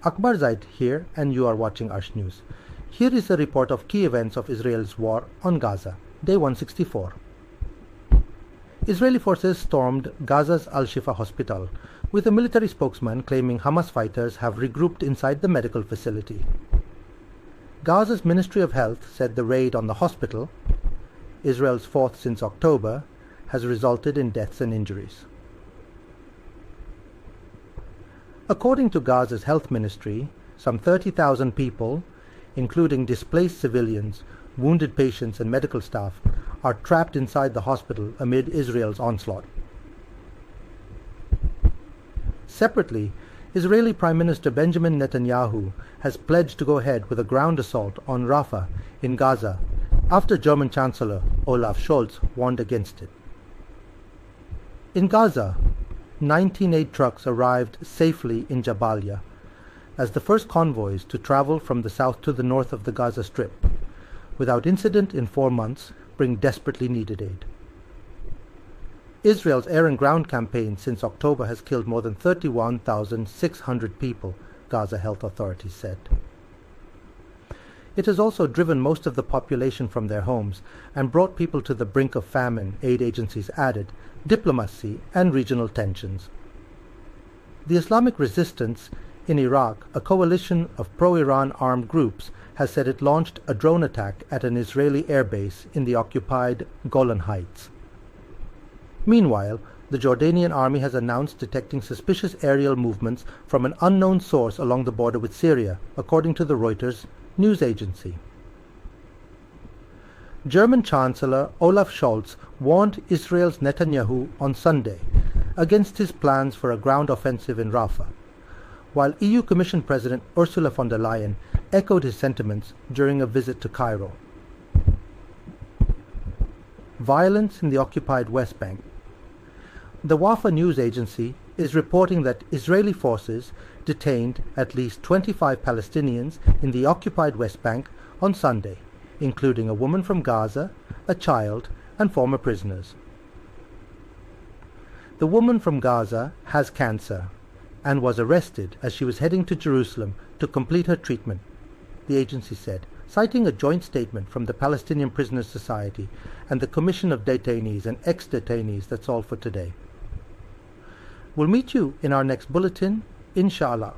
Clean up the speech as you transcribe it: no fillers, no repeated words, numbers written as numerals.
Akbar Zaid here, and you are watching Arsh News. Here is a report of key events of Israel's war on Gaza, day 164. Israeli forces stormed Gaza's Al-Shifa hospital, with a military spokesman claiming Hamas fighters have regrouped inside the medical facility. Gaza's Ministry of Health said the raid on the hospital, Israel's fourth since October, has resulted in deaths and injuries. According to Gaza's health ministry, some 30,000 people, including displaced civilians, wounded patients and medical staff, are trapped inside the hospital amid Israel's onslaught. Separately, Israeli Prime Minister Benjamin Netanyahu has pledged to go ahead with a ground assault on Rafah in Gaza after German Chancellor Olaf Scholz warned against it. In Gaza, 19 aid trucks arrived safely in Jabalia as the first convoys to travel from the south to the north of the Gaza Strip, without incident in 4 months, bring desperately needed aid. Israel's air and ground campaign since October has killed more than 31,600 people, Gaza health authorities said. It has also driven most of the population from their homes and brought people to the brink of famine, aid agencies added, diplomacy and regional tensions. The Islamic Resistance in Iraq, a coalition of pro-Iran armed groups, has said it launched a drone attack at an Israeli airbase in the occupied Golan Heights. Meanwhile, the Jordanian army has announced detecting suspicious aerial movements from an unknown source along the border with Syria, according to the Reuters news agency. German Chancellor Olaf Scholz warned Israel's Netanyahu on Sunday against his plans for a ground offensive in Rafah, while EU Commission President Ursula von der Leyen echoed his sentiments during a visit to Cairo. Violence in the occupied West Bank. The Wafa news agency is reporting that Israeli forces detained at least 25 Palestinians in the occupied West Bank on Sunday, including a woman from Gaza, a child, and former prisoners. The woman from Gaza has cancer and was arrested as she was heading to Jerusalem to complete her treatment, the agency said, citing a joint statement from the Palestinian Prisoners Society and the Commission of Detainees and Ex-Detainees. That's all for today. We'll meet you in our next bulletin, inshallah.